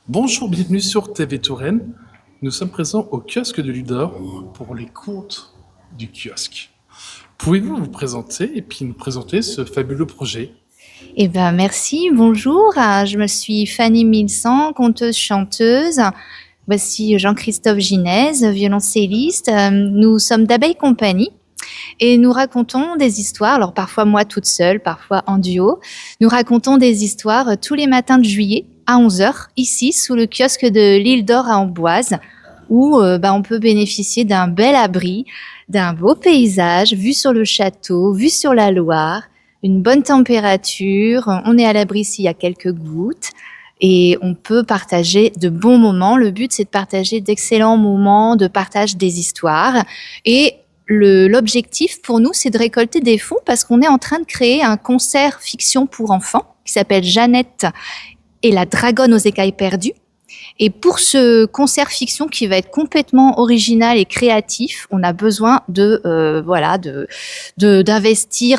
Bonjour, bienvenue sur TV Touraine. Nous sommes présents au kiosque de Ludor pour les contes du kiosque. Pouvez-vous vous présenter et puis nous présenter ce fabuleux projet? Eh ben, merci, bonjour. Je me suis Fanny Milsan, conteuse-chanteuse. Voici Jean-Christophe Ginez, violoncelliste. Nous sommes d'Abeille Compagnie et nous racontons des histoires, alors parfois moi toute seule, parfois en duo. Nous racontons des histoires tous les matins de juillet à 11 heures, ici, sous le kiosque de l'Île d'Or à Amboise, où on peut bénéficier d'un bel abri, d'un beau paysage, vue sur le château, vue sur la Loire, une bonne température, on est à l'abri s'il y a quelques gouttes et on peut partager de bons moments. Le but, c'est de partager d'excellents moments, de partage des histoires. Et l'objectif pour nous, c'est de récolter des fonds parce qu'on est en train de créer un concert fiction pour enfants qui s'appelle Jeannette et la dragonne aux écailles perdues. Et pour ce concert fiction qui va être complètement original et créatif, on a besoin d'investir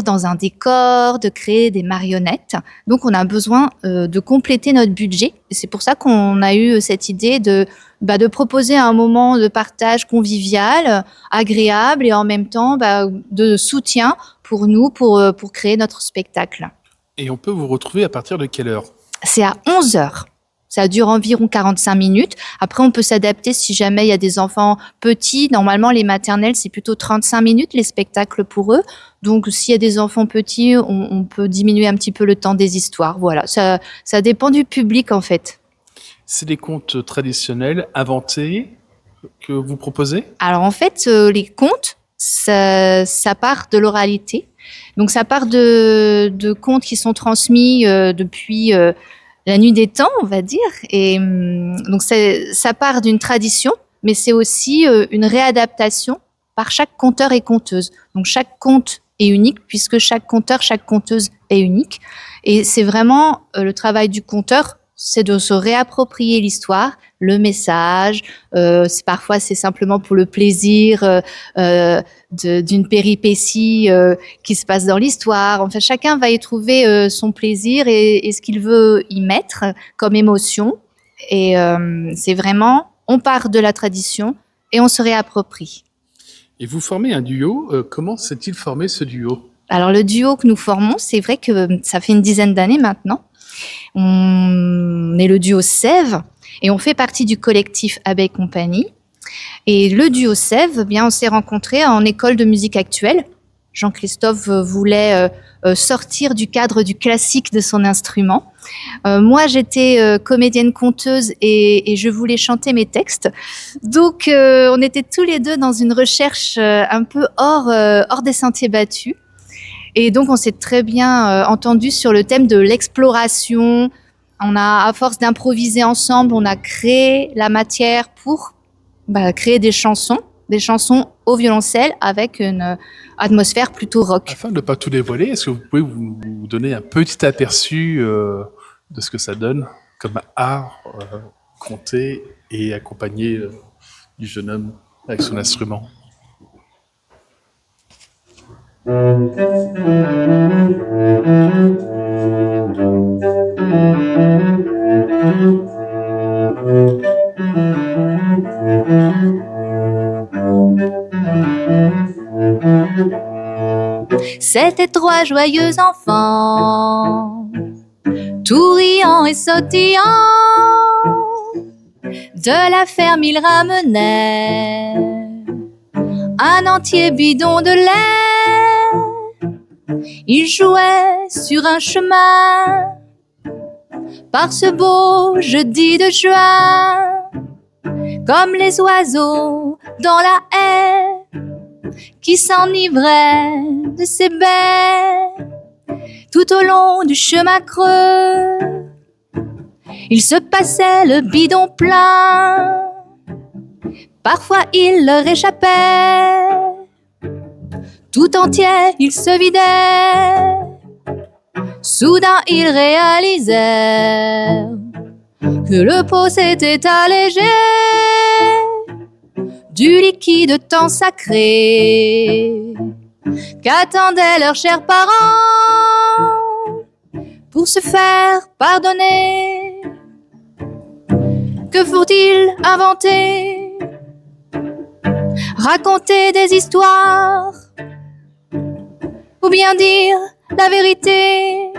dans un décor, de créer des marionnettes. Donc on a besoin de compléter notre budget. Et c'est pour ça qu'on a eu cette idée de proposer un moment de partage convivial, agréable et en même temps de soutien pour nous pour créer notre spectacle. Et on peut vous retrouver à partir de quelle heure? C'est à 11 heures. Ça dure environ 45 minutes. Après, on peut s'adapter si jamais il y a des enfants petits. Normalement, les maternelles, c'est plutôt 35 minutes, les spectacles pour eux. Donc, s'il y a des enfants petits, on peut diminuer un petit peu le temps des histoires. Voilà, ça dépend du public, en fait. C'est des contes traditionnels, inventés, que vous proposez? Alors, en fait, les contes, ça part de l'oralité. Donc, ça part de contes qui sont transmis depuis... la nuit des temps, on va dire. Et donc, ça part d'une tradition, mais c'est aussi une réadaptation par chaque conteur et conteuse. Donc, chaque conte est unique, puisque chaque conteur, chaque conteuse est unique. Et c'est vraiment le travail du conteur, c'est de se réapproprier l'histoire, le message. Parfois, c'est simplement pour le plaisir d'une péripétie qui se passe dans l'histoire. Enfin, chacun va y trouver son plaisir et ce qu'il veut y mettre comme émotion. Et c'est vraiment, on part de la tradition et on se réapproprie. Et vous formez un duo. Comment s'est-il formé ce duo? Alors, le duo que nous formons, c'est vrai que ça fait une dizaine d'années maintenant. On est le duo Sève et on fait partie du collectif Abeille Compagnie. Et le duo Sève, on s'est rencontrés en école de musique actuelle. Jean-Christophe voulait sortir du cadre du classique de son instrument. Moi, j'étais comédienne conteuse et je voulais chanter mes textes. Donc, on était tous les deux dans une recherche un peu hors des sentiers battus. Et donc, on s'est très bien entendu sur le thème de l'exploration. À force d'improviser ensemble, on a créé la matière pour créer des chansons au violoncelle avec une atmosphère plutôt rock. Afin de ne pas tout dévoiler, est-ce que vous pouvez vous donner un petit aperçu de ce que ça donne comme art compter et accompagner du jeune homme avec son instrument? C'était trois joyeux enfants, tout riant et sautillant. De la ferme, ils ramenaient un entier bidon de lait. Ils jouaient sur un chemin par ce beau jeudi de juin, comme les oiseaux dans la haie qui s'enivraient de ces baies. Tout au long du chemin creux, il se passait le bidon plein. Parfois il leur échappait, tout entier il se vidait. Soudain ils réalisèrent que le pot s'était allégé du liquide tant sacré qu'attendaient leurs chers parents pour se faire pardonner. Que faut-il inventer? Raconter des histoires ou bien dire la vérité?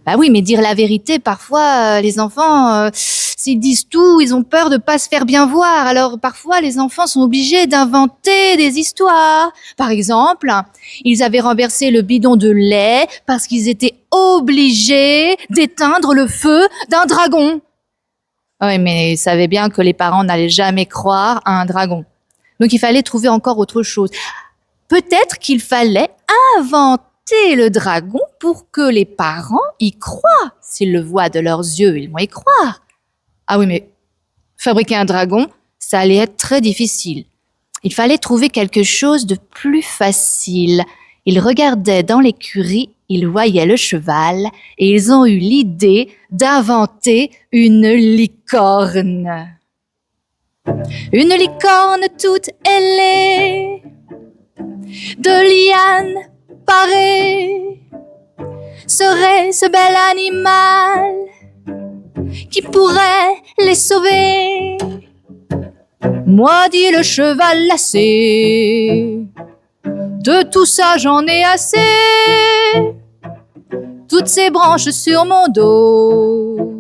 Bah oui, mais dire la vérité, parfois, les enfants, s'ils disent tout, ils ont peur de pas se faire bien voir. Alors, parfois, les enfants sont obligés d'inventer des histoires. Par exemple, ils avaient renversé le bidon de lait parce qu'ils étaient obligés d'éteindre le feu d'un dragon. Oui, mais ils savaient bien que les parents n'allaient jamais croire à un dragon. Donc, il fallait trouver encore autre chose. Peut-être qu'il fallait inventer le dragon pour que les parents y croient. S'ils le voient de leurs yeux, ils vont y croire. Ah oui, mais fabriquer un dragon, ça allait être très difficile. Il fallait trouver quelque chose de plus facile. Ils regardaient dans l'écurie, ils voyaient le cheval et ils ont eu l'idée d'inventer une licorne. Une licorne toute ailée, de lianes parée, serait ce bel animal qui pourrait les sauver. Moi, dit le cheval lassé, de tout ça j'en ai assez. Toutes ces branches sur mon dos,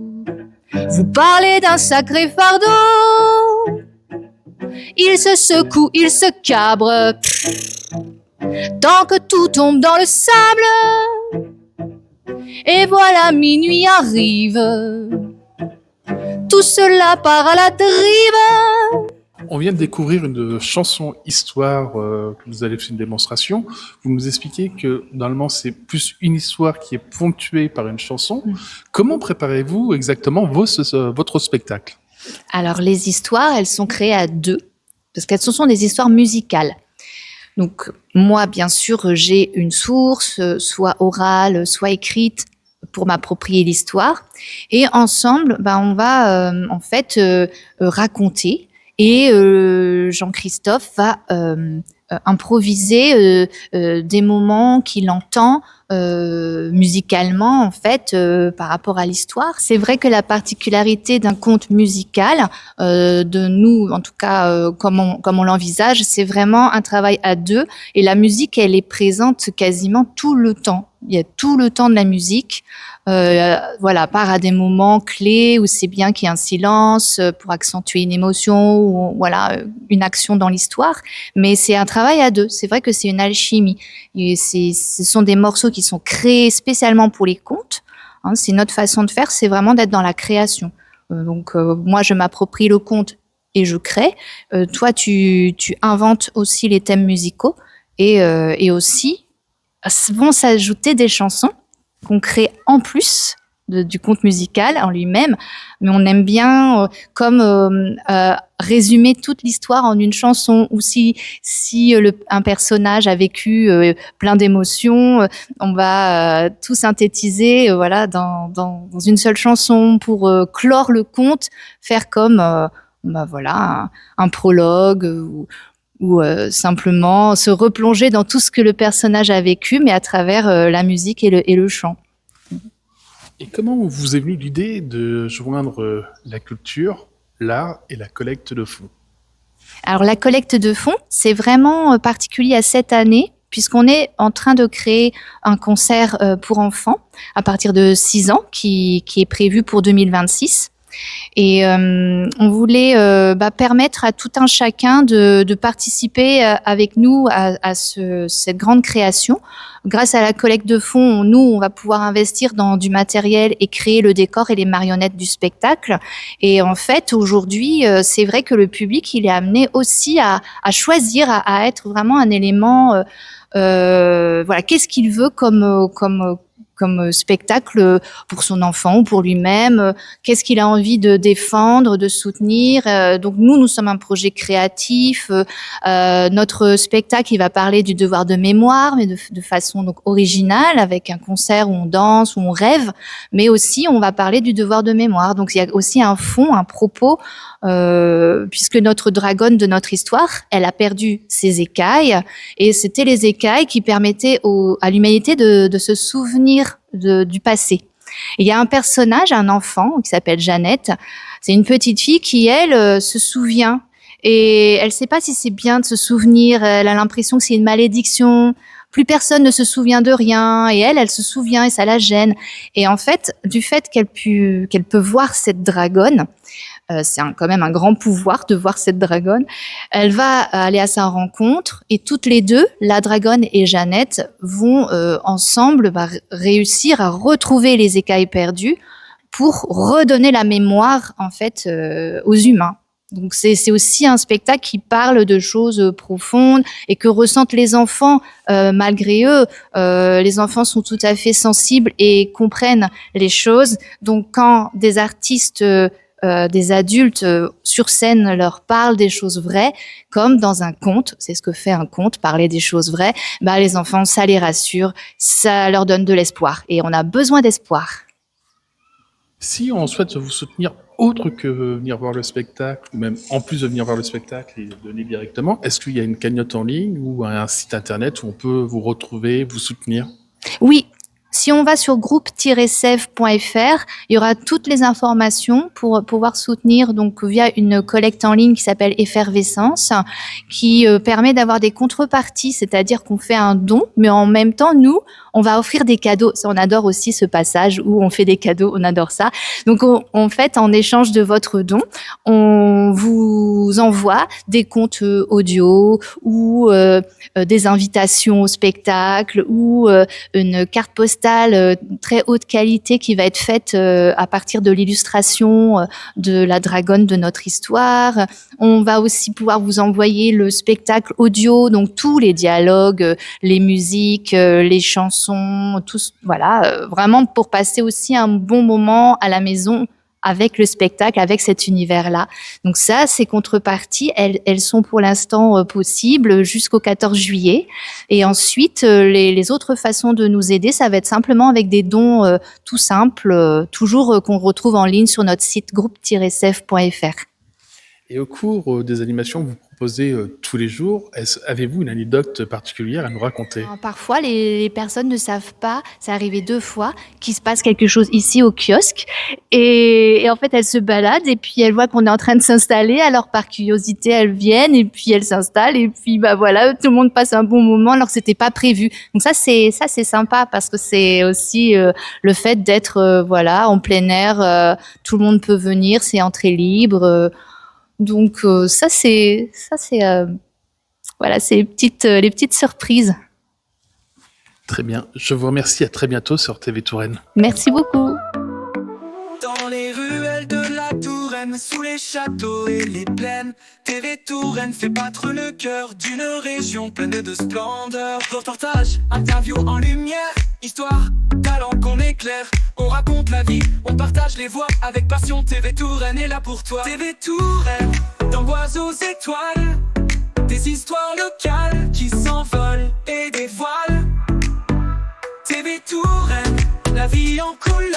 vous parlez d'un sacré fardeau. Il se secoue, il se cabre, tant que tout tombe dans le sable. Et voilà, minuit arrive, tout cela part à la dérive. On vient de découvrir une chanson histoire que vous avez fait une démonstration. Vous nous expliquez que normalement c'est plus une histoire qui est ponctuée par une chanson. Comment préparez-vous exactement votre spectacle? Alors les histoires, elles sont créées à deux, parce qu'elles sont des histoires musicales. Donc moi, bien sûr, j'ai une source, soit orale, soit écrite, pour m'approprier l'histoire. Et ensemble, on va en fait raconter. Et Jean-Christophe va improviser des moments qu'il entend musicalement, en fait, par rapport à l'histoire. C'est vrai que la particularité d'un conte musical, de nous, en tout cas, comme on l'envisage, c'est vraiment un travail à deux. Et la musique, elle est présente quasiment tout le temps. Il y a tout le temps de la musique. Voilà, part à des moments clés où c'est bien qu'il y ait un silence pour accentuer une émotion ou voilà une action dans l'histoire. Mais c'est un travail à deux. C'est vrai que c'est une alchimie. Et ce sont des morceaux qui sont créés spécialement pour les contes. Hein, c'est notre façon de faire, c'est vraiment d'être dans la création. Donc moi, je m'approprie le conte et je crée. Toi, tu inventes aussi les thèmes musicaux et aussi vont s'ajouter des chansons qu'on crée en plus du conte musical en lui-même, mais on aime bien résumer toute l'histoire en une chanson, ou si un personnage a vécu plein d'émotions, on va tout synthétiser voilà dans une seule chanson pour clore le conte, faire comme voilà un prologue ou simplement se replonger dans tout ce que le personnage a vécu, mais à travers la musique et le chant. Et comment vous est venue l'idée de joindre la culture, l'art et la collecte de fonds? Alors la collecte de fonds, c'est vraiment particulier à cette année, puisqu'on est en train de créer un concert pour enfants à partir de 6 ans, qui est prévu pour 2026. Et on voulait permettre à tout un chacun de participer avec nous à cette grande création. Grâce à la collecte de fonds, nous, on va pouvoir investir dans du matériel et créer le décor et les marionnettes du spectacle. Et en fait, aujourd'hui, c'est vrai que le public, il est amené aussi à choisir, à être vraiment un élément. Voilà, qu'est-ce qu'il veut comme spectacle pour son enfant ou pour lui-même, qu'est-ce qu'il a envie de défendre, de soutenir. Donc nous sommes un projet créatif. Notre spectacle, il va parler du devoir de mémoire, mais de façon donc originale, avec un concert où on danse, où on rêve, mais aussi on va parler du devoir de mémoire. Donc il y a aussi un fond, un propos, puisque notre dragonne de notre histoire, elle a perdu ses écailles, et c'était les écailles qui permettaient à l'humanité de se souvenir du passé. Et il y a un personnage, un enfant qui s'appelle Jeannette. C'est une petite fille qui, elle, se souvient. Et elle sait pas si c'est bien de se souvenir. Elle a l'impression que c'est une malédiction. Plus personne ne se souvient de rien. Et elle se souvient et ça la gêne. Et en fait, du fait qu'elle peut voir cette dragonne, c'est quand même un grand pouvoir de voir cette dragonne. Elle va aller à sa rencontre et toutes les deux, la dragonne et Jeannette, vont ensemble réussir à retrouver les écailles perdues pour redonner la mémoire en fait aux humains. Donc c'est aussi un spectacle qui parle de choses profondes et que ressentent les enfants malgré eux. Les enfants sont tout à fait sensibles et comprennent les choses. Donc quand des artistes des adultes sur scène leur parlent des choses vraies, comme dans un conte, c'est ce que fait un conte, parler des choses vraies, les enfants, ça les rassure, ça leur donne de l'espoir. Et on a besoin d'espoir. Si on souhaite vous soutenir autre que venir voir le spectacle, ou même en plus de venir voir le spectacle et donner directement, est-ce qu'il y a une cagnotte en ligne ou un site internet où on peut vous retrouver, vous soutenir? Oui. Si on va sur groupe-sève.fr, il y aura toutes les informations pour pouvoir soutenir donc via une collecte en ligne qui s'appelle Effervescence, qui permet d'avoir des contreparties, c'est-à-dire qu'on fait un don, mais en même temps, nous, on va offrir des cadeaux. Ça, on adore aussi ce passage où on fait des cadeaux, on adore ça. Donc, en fait, en échange de votre don, on vous envoie des contes audio ou des invitations au spectacle ou une carte postale très haute qualité qui va être faite à partir de l'illustration de la dragonne de notre histoire. On va aussi pouvoir vous envoyer le spectacle audio, donc tous les dialogues, les musiques, les chansons, tout, voilà, vraiment pour passer aussi un bon moment à la maison avec le spectacle, avec cet univers-là. Donc ça, ces contreparties, elles sont pour l'instant possibles jusqu'au 14 juillet. Et ensuite, les autres façons de nous aider, ça va être simplement avec des dons tout simples, toujours qu'on retrouve en ligne sur notre site groupe-sève.fr. Et au cours des animations que vous proposez tous les jours, avez-vous une anecdote particulière à nous raconter? Parfois, les personnes ne savent pas, c'est arrivé 2 fois, qu'il se passe quelque chose ici au kiosque. Et en fait, elles se baladent et puis elles voient qu'on est en train de s'installer. Alors, par curiosité, elles viennent et puis elles s'installent. Et puis, voilà, tout le monde passe un bon moment alors que c'était pas prévu. Donc ça, c'est sympa parce que c'est aussi le fait d'être, en plein air. Tout le monde peut venir, c'est entrée libre. Donc ça c'est les petites surprises. Très bien, je vous remercie, à très bientôt sur TV Touraine. Merci beaucoup. Dans les ruelles de la Touraine, sous les châteaux et les plaines, TV Touraine fait battre le cœur d'une région pleine de splendeur. Reportage, interview en lumière, histoire, talent qu'on éclaire. On raconte la vie, on partage les voix, avec passion TV Touraine est là pour toi. TV Touraine, d'angoisse aux étoiles, des histoires locales qui s'envolent et dévoilent. TV Touraine, la vie en couleur.